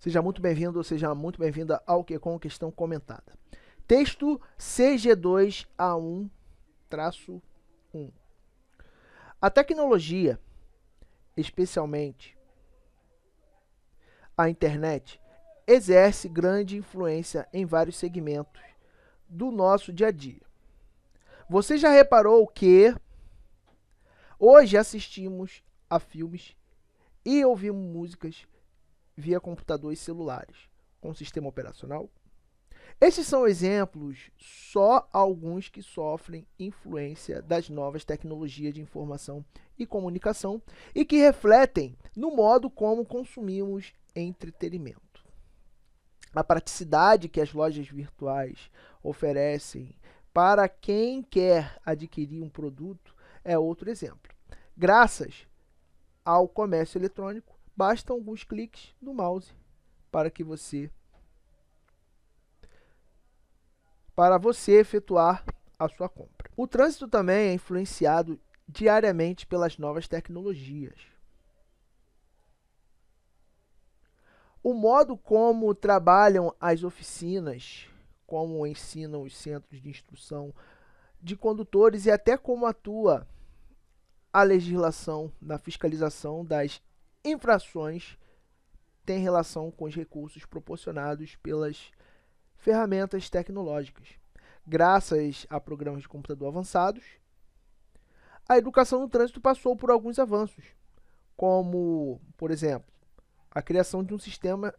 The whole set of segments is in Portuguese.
Seja muito bem-vindo, seja muito bem-vinda ao QCon Questão Comentada. Texto CG2A1-1. A tecnologia, especialmente a internet, exerce grande influência em vários segmentos do nosso dia a dia. Você já reparou que hoje assistimos a filmes e ouvimos músicas via computadores celulares com sistema operacional? Esses são exemplos, só alguns que sofrem influência das novas tecnologias de informação e comunicação e que refletem no modo como consumimos entretenimento. A praticidade que as lojas virtuais oferecem para quem quer adquirir um produto é outro exemplo. Graças ao comércio eletrônico, bastam alguns cliques no mouse para você efetuar a sua compra. O trânsito também é influenciado diariamente pelas novas tecnologias. O modo como trabalham as oficinas, como ensinam os centros de instrução de condutores e até como atua a legislação na fiscalização das infrações tem relação com os recursos proporcionados pelas ferramentas tecnológicas. Graças a programas de computador avançados, a educação no trânsito passou por alguns avanços, como, por exemplo, a criação de um sistema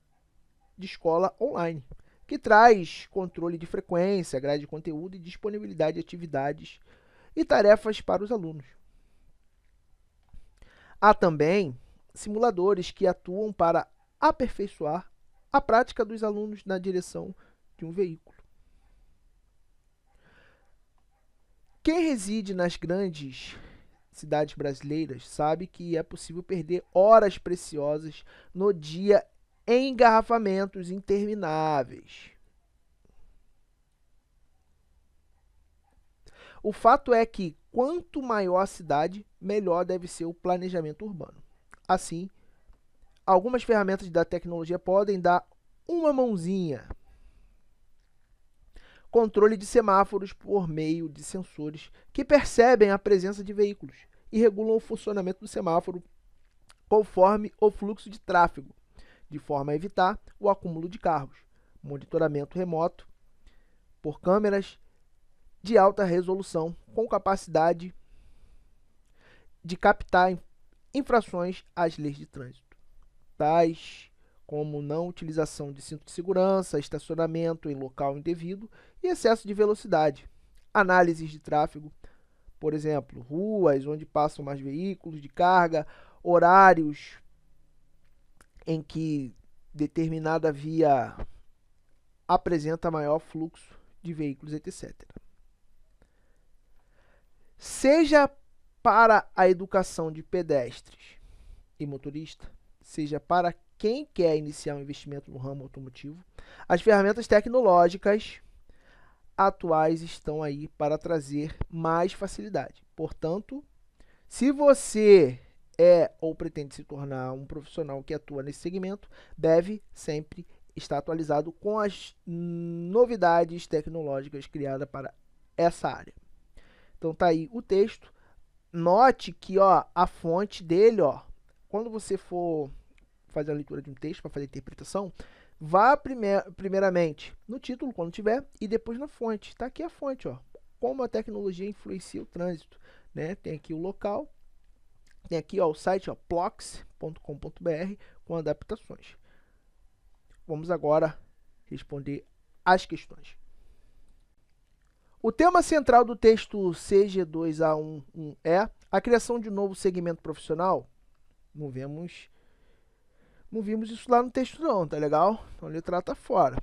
de escola online, que traz controle de frequência, grade de conteúdo e disponibilidade de atividades e tarefas para os alunos. Há também simuladores que atuam para aperfeiçoar a prática dos alunos na direção de um veículo. Quem reside nas grandes cidades brasileiras sabe que é possível perder horas preciosas no dia em engarrafamentos intermináveis. O fato é que, quanto maior a cidade, melhor deve ser o planejamento urbano. Assim, algumas ferramentas da tecnologia podem dar uma mãozinha. Controle de semáforos por meio de sensores que percebem a presença de veículos e regulam o funcionamento do semáforo conforme o fluxo de tráfego, de forma a evitar o acúmulo de carros. Monitoramento remoto por câmeras de alta resolução com capacidade de captar infrações às leis de trânsito, tais como não utilização de cinto de segurança, estacionamento em local indevido e excesso de velocidade. Análises de tráfego, por exemplo, ruas onde passam mais veículos de carga, horários em que determinada via apresenta maior fluxo de veículos, etc. Seja para a educação de pedestres e motoristas, seja para quem quer iniciar um investimento no ramo automotivo, as ferramentas tecnológicas atuais estão aí para trazer mais facilidade. Portanto, se você é ou pretende se tornar um profissional que atua nesse segmento, deve sempre estar atualizado com as novidades tecnológicas criadas para essa área. Então tá aí o texto. Note que a fonte dele, quando você for fazer a leitura de um texto para fazer a interpretação, vá primeiramente no título, quando tiver, e depois na fonte. Está aqui a fonte, como a tecnologia influencia o trânsito, né? Tem aqui o local, tem aqui o site plox.com.br com adaptações. Vamos agora responder as questões. O tema central do texto CG2A1 é a criação de um novo segmento profissional. Não vimos isso lá no texto não, tá legal? Então a letra A tá fora.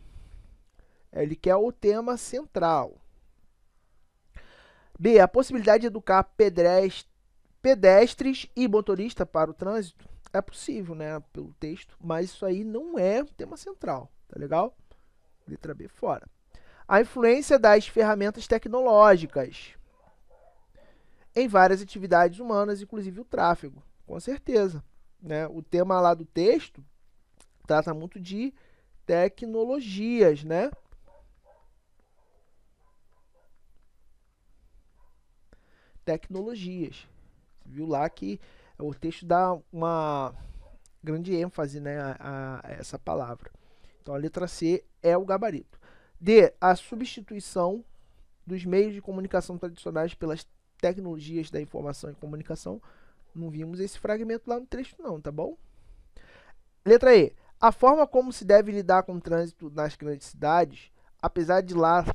Ele quer o tema central. B, a possibilidade de educar pedestres e motoristas para o trânsito. É possível, né, pelo texto, mas isso aí não é o tema central, tá legal? Letra B fora. A influência das ferramentas tecnológicas em várias atividades humanas, inclusive o tráfego, com certeza, né? O tema lá do texto trata muito de tecnologias, né? Tecnologias. Você viu lá que o texto dá uma grande ênfase, né, a essa palavra. Então a letra C é o gabarito. D, a substituição dos meios de comunicação tradicionais pelas tecnologias da informação e comunicação. Não vimos esse fragmento lá no trecho não, tá bom? Letra E, a forma como se deve lidar com o trânsito nas grandes cidades, apesar de lá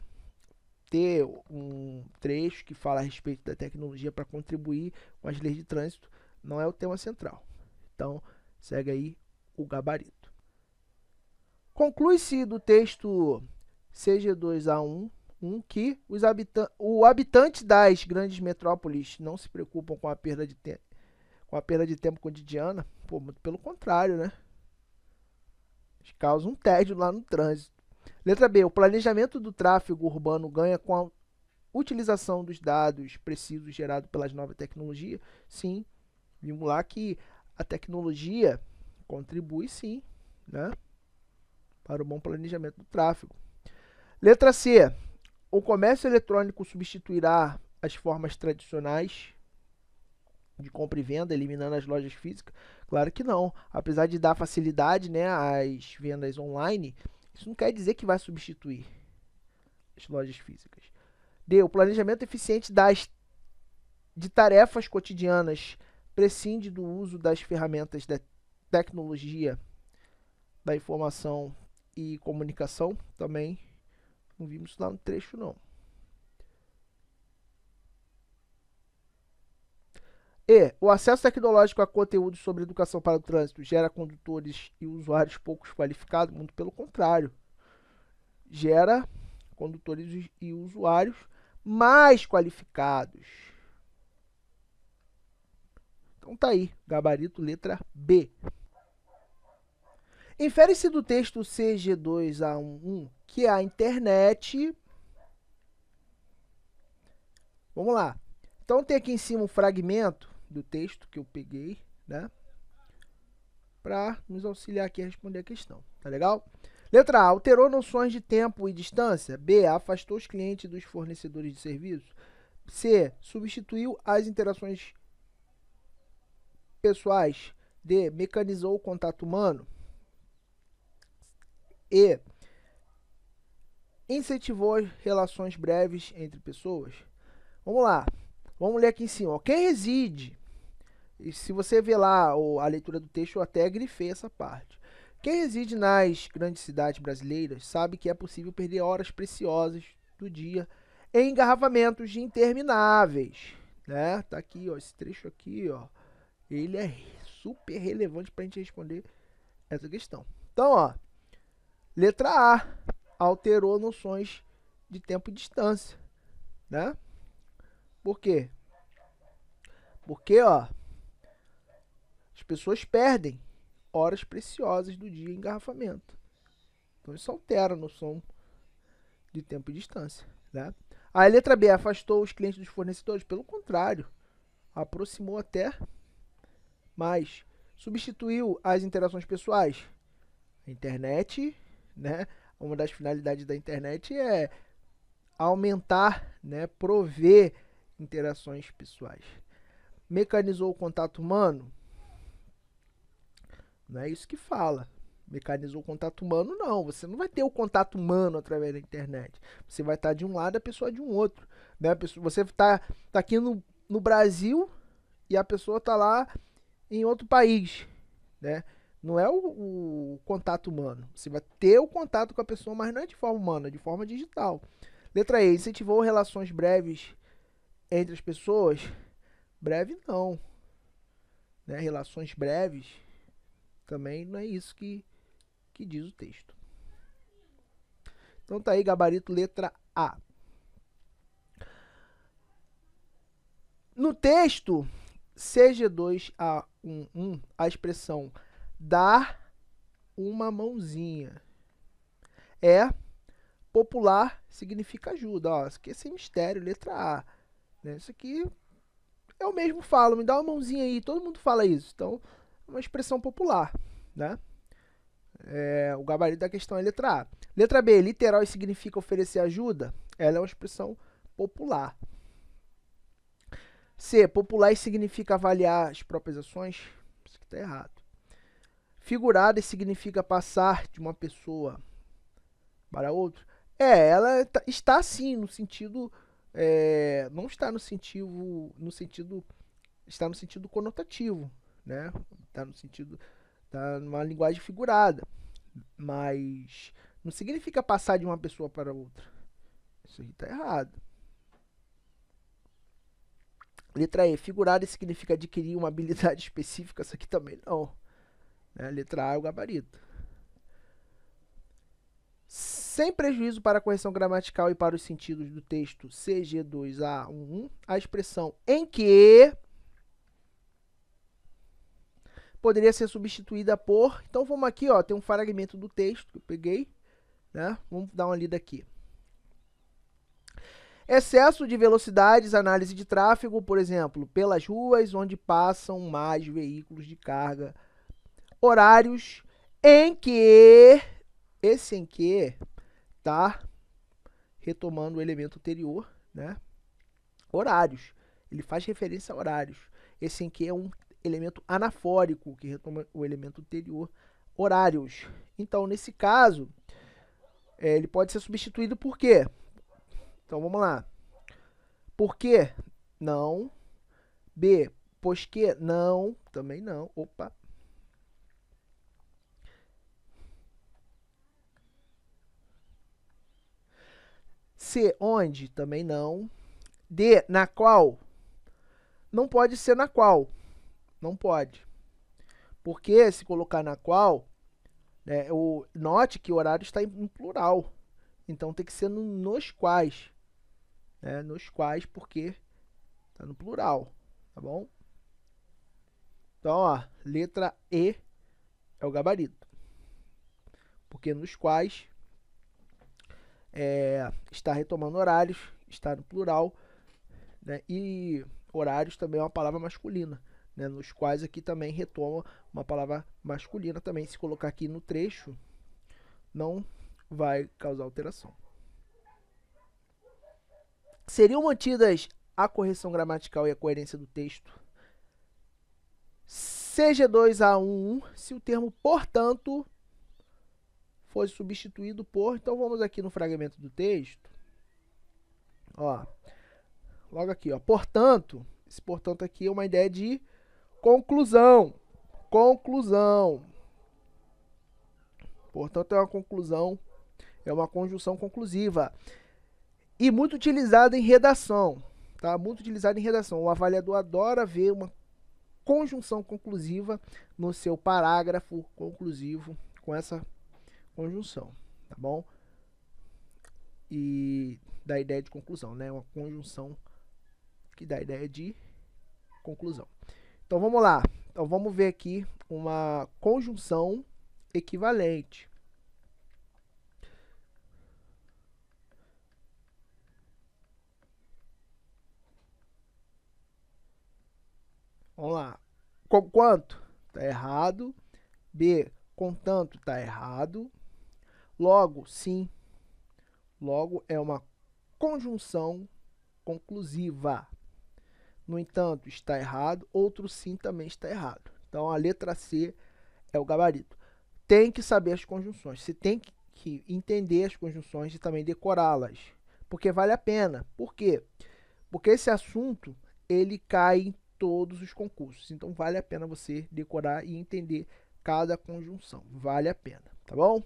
ter um trecho que fala a respeito da tecnologia para contribuir com as leis de trânsito, não é o tema central. Então, segue aí o gabarito. Conclui-se do texto CG2A1 que o habitante das grandes metrópoles não se preocupam com a perda de tempo cotidiana. Pô, muito pelo contrário, né? Causa um tédio lá no trânsito. Letra B, o planejamento do tráfego urbano ganha com a utilização dos dados precisos gerados pelas novas tecnologias. Sim, vimos lá que a tecnologia contribui sim, né, para o bom planejamento do tráfego. Letra C, o comércio eletrônico substituirá as formas tradicionais de compra e venda, eliminando as lojas físicas? Claro que não. Apesar de dar facilidade, né, às vendas online, isso não quer dizer que vai substituir as lojas físicas. D, o planejamento eficiente de tarefas cotidianas prescinde do uso das ferramentas da tecnologia da informação e comunicação. Também não vimos isso lá no trecho não. E, o acesso tecnológico a conteúdos sobre educação para o trânsito gera condutores e usuários poucos qualificados? Muito pelo contrário. Gera condutores e usuários mais qualificados. Então tá aí, gabarito letra B. Infere-se do texto CG2A11 que a internet... Vamos lá. Então tem aqui em cima um fragmento do texto que eu peguei, né, para nos auxiliar aqui a responder a questão. Tá legal? Letra A, alterou noções de tempo e distância. B, afastou os clientes dos fornecedores de serviços. C, substituiu as interações pessoais. D, mecanizou o contato humano. E, incentivou as relações breves entre pessoas. Vamos lá. Vamos ler aqui em cima. Quem reside... E se você ver lá a leitura do texto, eu até grifei essa parte. Quem reside nas grandes cidades brasileiras sabe que é possível perder horas preciosas do dia em engarrafamentos intermináveis, né? Tá aqui, ó, esse trecho aqui, ó, ele é super relevante para a gente responder essa questão. Então, ó, letra A, alterou noções de tempo e distância, né? Por quê? Porque, ó, as pessoas perdem horas preciosas do dia em engarrafamento. Então isso altera a noção de tempo e distância, né? A letra B, afastou os clientes dos fornecedores? Pelo contrário, aproximou até mais. Substituiu as interações pessoais? A internet, né? Uma das finalidades da internet é aumentar, né, prover interações pessoais. Mecanizou o contato humano? Não é isso que fala. Mecanizou o contato humano, não. Você não vai ter o contato humano através da internet. Você vai estar de um lado, a pessoa de um outro. Né? Você está aqui no Brasil e a pessoa está lá em outro país. Né? Não é o contato humano. Você vai ter o contato com a pessoa, mas não é de forma humana, é de forma digital. Letra E, incentivou relações breves entre as pessoas? Breve não. Né? Relações breves também não é isso que diz o texto. Então tá aí, gabarito letra A. No texto CG2A11, a expressão dar uma mãozinha é popular, significa ajuda. Ó, isso aqui é sem mistério, letra A. Né? Isso aqui eu mesmo falo, me dá uma mãozinha aí, todo mundo fala isso. Então, é uma expressão popular, né? O gabarito da questão é letra A. Letra B, literal e significa oferecer ajuda? Ela é uma expressão popular. C, popular e significa avaliar as próprias ações? Isso aqui está errado. Figurada e significa passar de uma pessoa para outra? Ela está sim no sentido... não está no sentido... está no sentido conotativo, né? Está no sentido... Está numa linguagem figurada. Mas não significa passar de uma pessoa para outra. Isso aí está errado. Letra E, figurada significa adquirir uma habilidade específica. Isso aqui também não. Letra A é o gabarito. Sem prejuízo para a correção gramatical e para os sentidos do texto CG2A11, a expressão em que poderia ser substituída por... Então vamos aqui, ó, tem um fragmento do texto que eu peguei, né? Vamos dar uma lida aqui. Excesso de velocidades, análise de tráfego, por exemplo, pelas ruas onde passam mais veículos de carga. Horários em que... Esse em que tá retomando o elemento anterior, né? Horários. Ele faz referência a horários. Esse em que é um elemento anafórico, que retoma o elemento anterior, horários. Então, nesse caso, ele pode ser substituído por quê? Então, vamos lá. Por quê? Não. B, pois que? Não. Também não. Opa. C, onde? Também não. D, na qual? Não pode ser na qual. Não pode. Porque se colocar na qual, né, note que o horário está em plural. Então tem que ser nos quais. Né, nos quais, porque está no plural. Tá bom? Então, ó, letra E é o gabarito. Porque nos quais está retomando horários, está no plural, né, e horários também é uma palavra masculina. Né, nos quais aqui também retoma uma palavra masculina também. Se colocar aqui no trecho, não vai causar alteração. Seriam mantidas a correção gramatical e a coerência do texto CG2A11 se o termo portanto fosse substituído por... Então vamos aqui no fragmento do texto. Ó, logo aqui, ó, portanto, esse portanto aqui é uma ideia de conclusão. Conclusão. Portanto, é uma conclusão, é uma conjunção conclusiva. E muito utilizada em redação. Tá? Muito utilizada em redação. O avaliador adora ver uma conjunção conclusiva no seu parágrafo conclusivo com essa conjunção. Tá bom? E dá ideia de conclusão, né? Uma conjunção que dá ideia de conclusão. Então, vamos lá. Então, vamos ver aqui uma conjunção equivalente. Vamos lá. Com quanto? Tá errado. B, contanto, tá errado. Logo, sim. Logo, é uma conjunção conclusiva. No entanto, está errado. Outro sim também está errado. Então, a letra C é o gabarito. Tem que saber as conjunções. Você tem que entender as conjunções e também decorá-las. Porque vale a pena. Por quê? Porque esse assunto, ele cai em todos os concursos. Então, vale a pena você decorar e entender cada conjunção. Vale a pena, tá bom?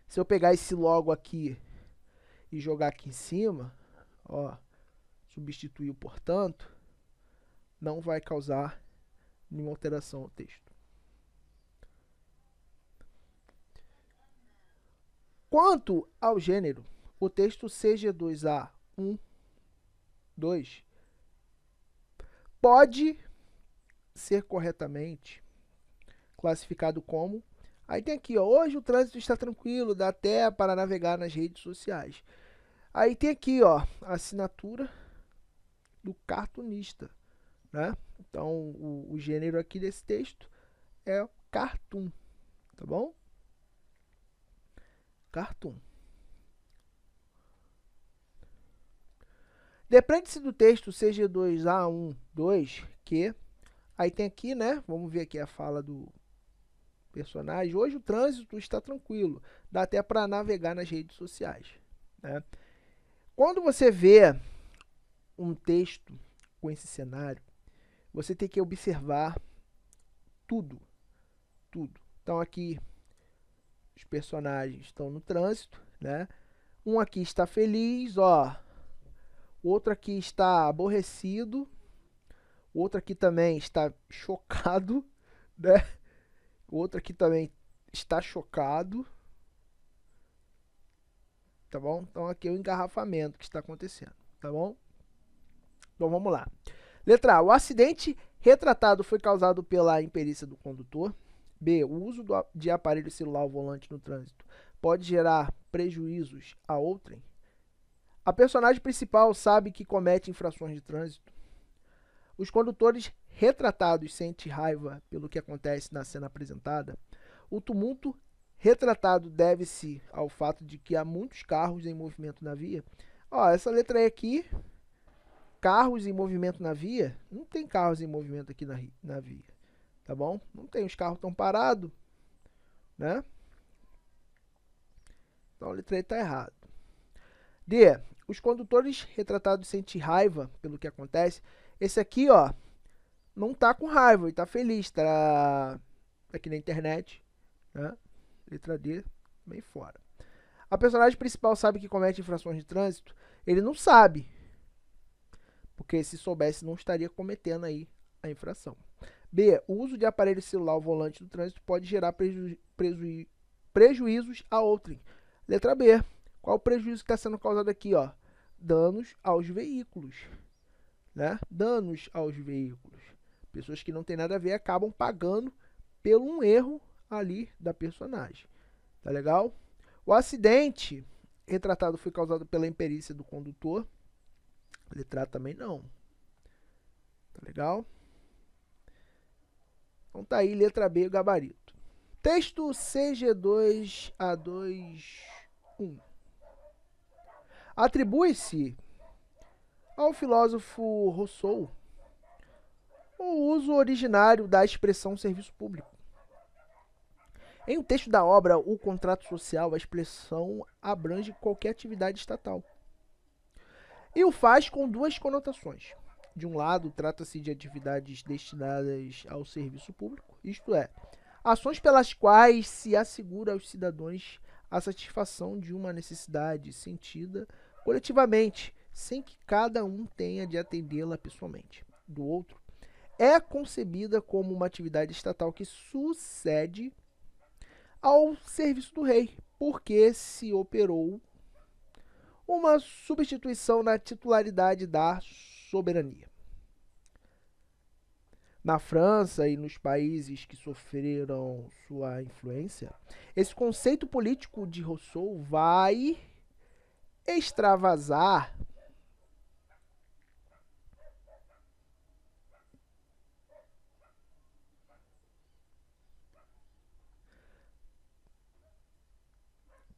Se eu pegar esse logo aqui e jogar aqui em cima, ó, substituir o portanto, não vai causar nenhuma alteração ao texto. Quanto ao gênero, o texto CG2A1, 2 pode ser corretamente classificado como... Aí tem aqui, ó, hoje o trânsito está tranquilo, dá até para navegar nas redes sociais. Aí tem aqui, ó, a assinatura do cartunista, né? Então, o gênero aqui desse texto é cartoon, Tá bom? Cartoon. Depende-se do texto CG2A12 que... Aí tem aqui, né? Vamos ver aqui a fala do personagem. Hoje o trânsito está tranquilo. Dá até para navegar nas redes sociais, né? Quando você vê um texto com esse cenário, você tem que observar tudo. Tudo. Então aqui os personagens estão no trânsito, né? Um aqui está feliz, ó. O outro aqui está aborrecido. O outro aqui também está chocado, né? O outro aqui também está chocado. Tá bom? Então aqui é o engarrafamento que está acontecendo, tá bom? Então vamos lá. Letra A. O acidente retratado foi causado pela imperícia do condutor. B. O uso de aparelho celular ao volante no trânsito pode gerar prejuízos a outrem. A personagem principal sabe que comete infrações de trânsito. Os condutores retratados sentem raiva pelo que acontece na cena apresentada. O tumulto retratado deve-se ao fato de que há muitos carros em movimento na via. Ó, essa letra E aqui, carros em movimento na via, não tem carros em movimento aqui na via, tá bom? Não tem, os carros estão parados, né? Então a letra E está errada. D. Os condutores retratados sentem raiva pelo que acontece. Esse aqui, ó, não tá com raiva, ele tá feliz, tá aqui na internet, né? Letra D, bem fora. A personagem principal sabe que comete infrações de trânsito? Ele não sabe, porque se soubesse não estaria cometendo aí a infração. B. O uso de aparelho celular ao volante do trânsito pode gerar prejuízos a outrem. Letra B. Qual o prejuízo que está sendo causado aqui, ó? Danos aos veículos, né? Danos aos veículos. Pessoas que não tem nada a ver acabam pagando pelo um erro ali da personagem. Tá legal? O acidente retratado foi causado pela imperícia do condutor. Letra A também não. Tá legal? Então tá aí, letra B, o gabarito. Texto CG2A21. Atribui-se ao filósofo Rousseau o uso originário da expressão serviço público. Em um texto da obra O Contrato Social, a expressão abrange qualquer atividade estatal e o faz com duas conotações. De um lado, trata-se de atividades destinadas ao serviço público, isto é, ações pelas quais se assegura aos cidadãos a satisfação de uma necessidade sentida coletivamente, sem que cada um tenha de atendê-la pessoalmente. Do outro, é concebida como uma atividade estatal que sucede ao serviço do rei, porque se operou uma substituição na titularidade da soberania. Na França e nos países que sofreram sua influência, esse conceito político de Rousseau vai extravasar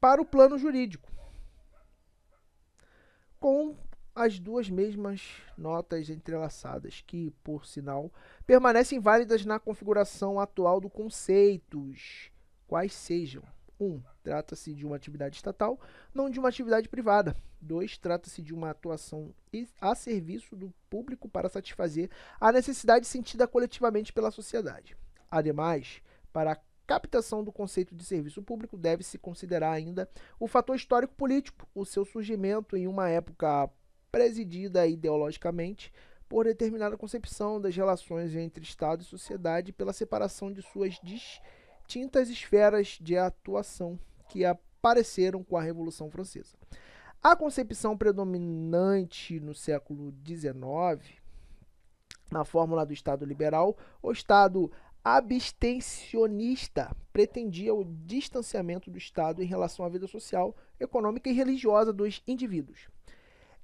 para o plano jurídico, com as duas mesmas notas entrelaçadas, que, por sinal, permanecem válidas na configuração atual do conceitos, quais sejam: 1. Trata-se de uma atividade estatal, não de uma atividade privada. 2. Trata-se de uma atuação a serviço do público para satisfazer a necessidade sentida coletivamente pela sociedade. Ademais, para a captação do conceito de serviço público, deve-se considerar ainda o fator histórico-político, o seu surgimento em uma época presidida ideologicamente por determinada concepção das relações entre Estado e sociedade pela separação de suas distintas esferas de atuação que apareceram com a Revolução Francesa. A concepção predominante no século XIX, na fórmula do Estado liberal, o Estado abstencionista pretendia o distanciamento do Estado em relação à vida social, econômica e religiosa dos indivíduos.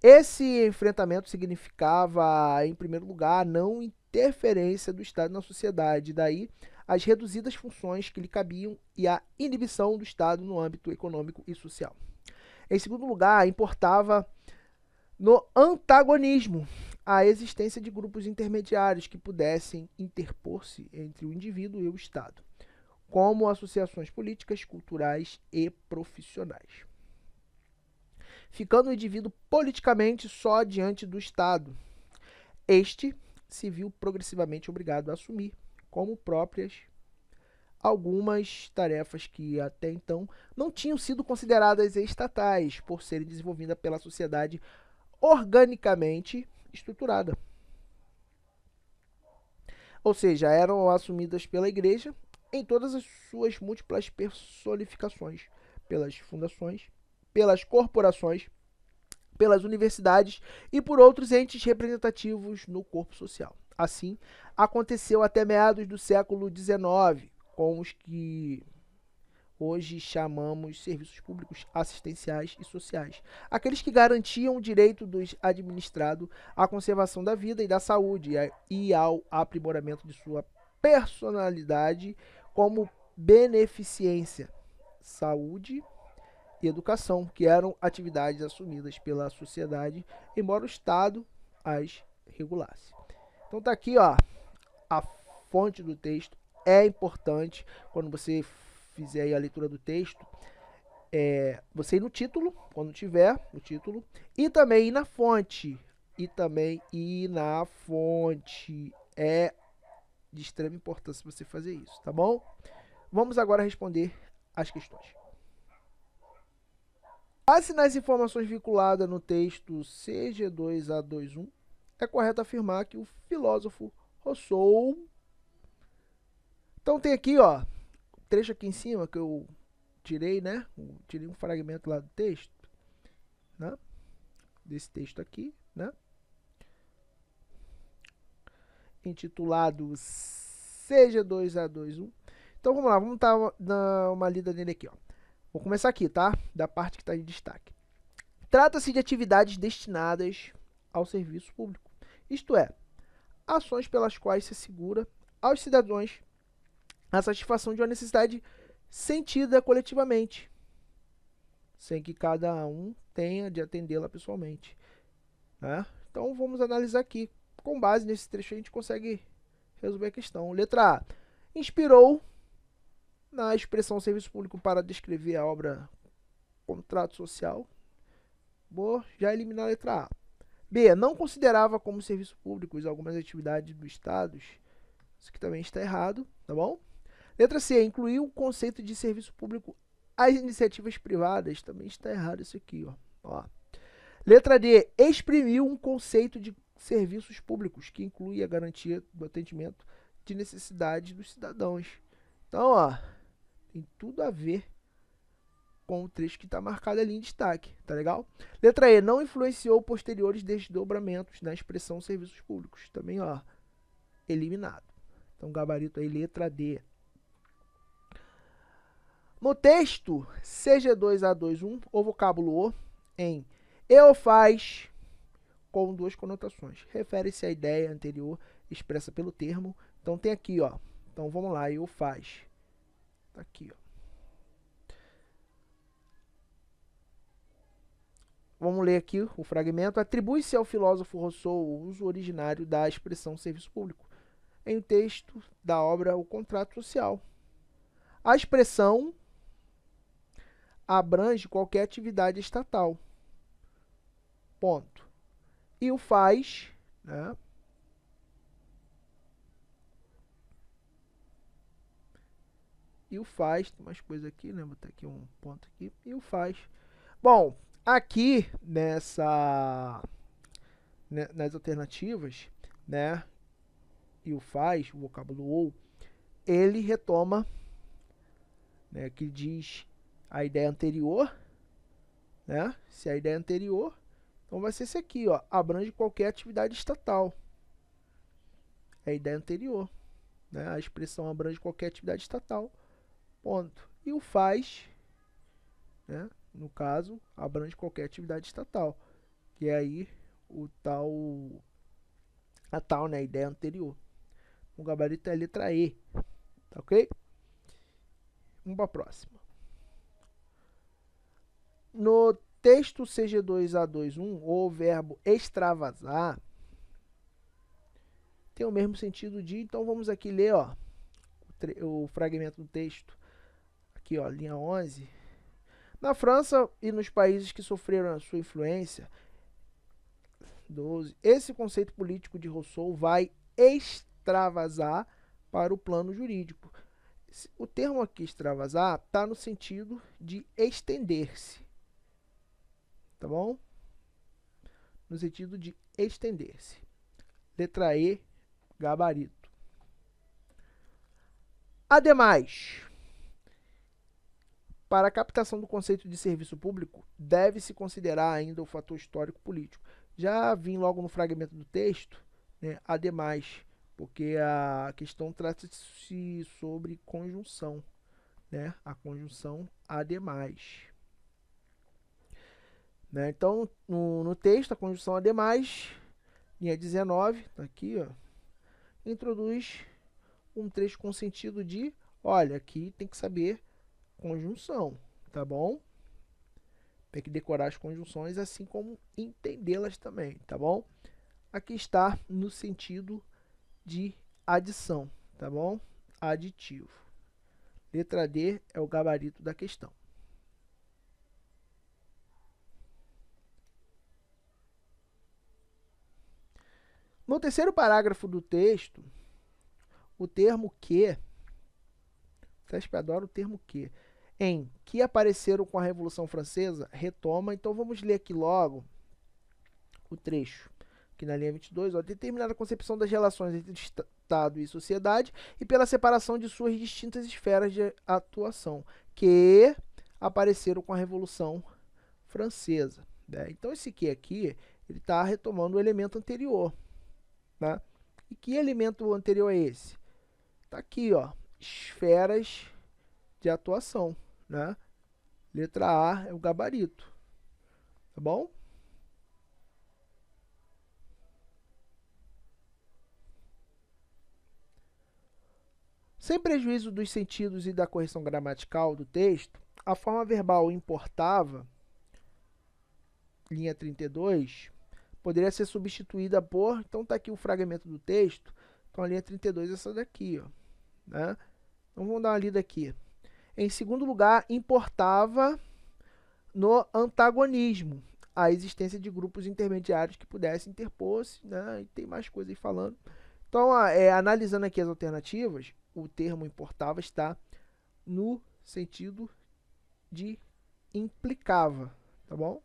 Esse enfrentamento significava, em primeiro lugar, a não interferência do Estado na sociedade, daí as reduzidas funções que lhe cabiam e a inibição do Estado no âmbito econômico e social. Em segundo lugar, importava no antagonismo a existência de grupos intermediários que pudessem interpor-se entre o indivíduo e o Estado, como associações políticas, culturais e profissionais, ficando o indivíduo politicamente só diante do Estado. Este se viu progressivamente obrigado a assumir como próprias algumas tarefas que até então não tinham sido consideradas estatais, por serem desenvolvidas pela sociedade organicamente estruturada. Ou seja, eram assumidas pela Igreja em todas as suas múltiplas personificações, pelas fundações, pelas corporações, pelas universidades e por outros entes representativos no corpo social. Assim, aconteceu até meados do século XIX, com os que hoje chamamos serviços públicos assistenciais e sociais, aqueles que garantiam o direito dos administrados à conservação da vida e da saúde e ao aprimoramento de sua personalidade como beneficência, saúde e educação, que eram atividades assumidas pela sociedade, embora o Estado as regulasse. Então tá aqui, ó, a fonte do texto. É importante quando você fizer aí a leitura do texto, você ir no título, quando tiver no título, e também ir na fonte. É de extrema importância você fazer isso, tá bom? Vamos agora responder as questões. Base nas informações vinculadas no texto CG2A21, é correto afirmar que o filósofo Rousseau... Então tem aqui, ó, trecho aqui em cima que eu tirei, né? Tirei um fragmento lá do texto, né? Desse texto aqui, né? Intitulado CG2A21. Então vamos lá, vamos dar uma lida nele aqui, ó. Vou começar aqui, tá? Da parte que está em destaque. Trata-se de atividades destinadas ao serviço público, isto é, ações pelas quais se assegura aos cidadãos a satisfação de uma necessidade sentida coletivamente, sem que cada um tenha de atendê-la pessoalmente, né? Então vamos analisar aqui. Com base nesse trecho a gente consegue resolver a questão. Letra A. Inspirou na expressão serviço público para descrever a obra contrato social. Vou já eliminar a letra A. B. Não considerava como serviço público algumas atividades do Estado. Isso aqui também está errado, tá bom? Letra C. Incluiu o conceito de serviço público às iniciativas privadas. Também está errado isso aqui, ó. Letra D. Exprimiu um conceito de serviços públicos que inclui a garantia do atendimento de necessidades dos cidadãos. Então, ó, tem tudo a ver com o trecho que está marcado ali em destaque, tá legal? Letra E, não influenciou posteriores desdobramentos na expressão serviços públicos. Também, ó, eliminado. Então, gabarito aí, letra D. No texto CG2A21, o vocábulo O em e ou faz com duas conotações. Refere-se à ideia anterior expressa pelo termo. Então, tem aqui, ó. Então, vamos lá, e ou faz. Tá aqui, ó. Vamos ler aqui o fragmento. Atribui-se ao filósofo Rousseau o uso originário da expressão serviço público em um texto da obra O Contrato Social. A expressão abrange qualquer atividade estatal. Ponto. E o faz, né? E o faz, tem mais coisa aqui, né? Vou botar aqui um ponto aqui. E o faz. Bom, aqui nas alternativas, né, e o faz, o vocábulo ou, ele retoma, né, que diz a ideia anterior, né? Se a ideia anterior, então vai ser esse aqui, ó, abrange qualquer atividade estatal. É a ideia anterior, né? A expressão abrange qualquer atividade estatal. Ponto. E o faz, né, no caso, abrange qualquer atividade estatal, que é aí a tal, né, ideia anterior. O gabarito é a letra E. Tá ok? Vamos para a próxima. No texto CG2A21, o verbo extravasar tem o mesmo sentido de, então vamos aqui ler, ó, o fragmento do texto, aqui, ó, linha 11. Na França e nos países que sofreram a sua influência, 12, esse conceito político de Rousseau vai extravasar para o plano jurídico. O termo aqui, extravasar, está no sentido de estender-se, tá bom? No sentido de estender-se. Letra E, gabarito. Ademais, para a captação do conceito de serviço público, deve-se considerar ainda o fator histórico-político. Já vim logo no fragmento do texto, né, ademais, porque a questão trata-se sobre conjunção, né, a conjunção ademais. Né, então, no texto, a conjunção ademais, linha 19, tá aqui, ó, introduz um trecho com sentido de, olha, aqui tem que saber conjunção, tá bom? Tem que decorar as conjunções, assim como entendê-las também, tá bom? Aqui está no sentido de adição, tá bom? Aditivo. Letra D é o gabarito da questão. No terceiro parágrafo do texto, o termo que, eu adoro o termo que apareceram com a Revolução Francesa, retoma. Então, vamos ler aqui logo o trecho. Aqui na linha 22, ó, determinada concepção das relações entre Estado e sociedade e pela separação de suas distintas esferas de atuação, que apareceram com a Revolução Francesa. Né? Então, esse que aqui, ele está retomando o elemento anterior. Né? E que elemento anterior é esse? Está aqui, ó, esferas de atuação. Né? Letra A é o gabarito. Tá bom? Sem prejuízo dos sentidos e da correção gramatical do texto, a forma verbal importava, linha 32, poderia ser substituída por, então está aqui o fragmento do texto, então a linha 32 é essa daqui, ó, né? Então vamos dar uma lida aqui. Em segundo lugar, importava no antagonismo a existência de grupos intermediários que pudessem interpor-se, né? E tem mais coisa aí falando. Então, analisando aqui as alternativas, o termo importava está no sentido de implicava, tá bom?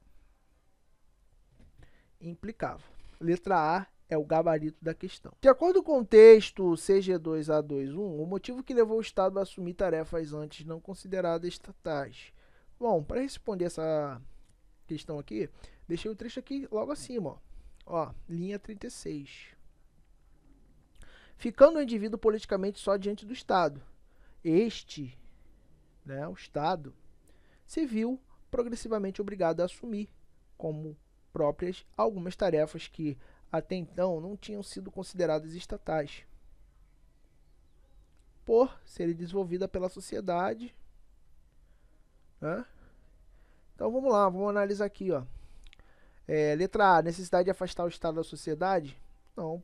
Implicava. Letra A é o gabarito da questão. De acordo com o texto CG2A21, o motivo que levou o Estado a assumir tarefas antes não consideradas estatais. Bom, para responder essa questão aqui, deixei o trecho aqui logo acima, ó, linha 36. Ficando o indivíduo politicamente só diante do Estado. Este, né, o Estado, se viu progressivamente obrigado a assumir como próprias algumas tarefas que até então não tinham sido consideradas estatais, por serem desenvolvidas pela sociedade. Né? Então vamos lá, vamos analisar aqui. Ó. Letra A, necessidade de afastar o Estado da sociedade? Não.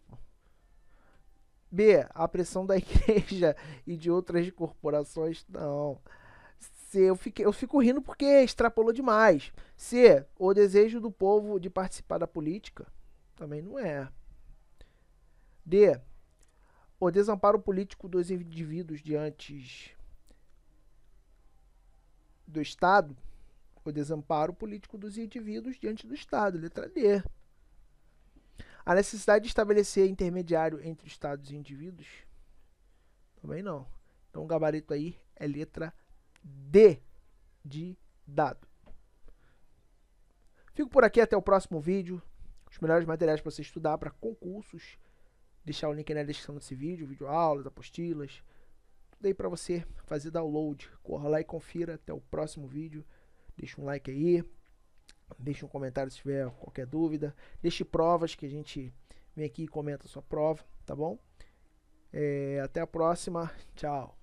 B, a pressão da igreja e de outras corporações? Não. C, eu fico rindo porque extrapolou demais. C, o desejo do povo de participar da política? Também não é. D, o desamparo político dos indivíduos diante do Estado? O desamparo político dos indivíduos diante do Estado. Letra D. A necessidade de estabelecer intermediário entre Estados e indivíduos? Também não. Então o gabarito aí é letra D de dado. Fico por aqui, até o próximo vídeo. Os melhores materiais para você estudar para concursos. Deixar o link aí na descrição desse vídeo, videoaulas, apostilas. Tudo aí para você fazer download. Corra lá e confira. Até o próximo vídeo. Deixa um like aí. Deixe um comentário se tiver qualquer dúvida. Deixe provas que a gente vem aqui e comenta a sua prova, tá bom? Até a próxima. Tchau.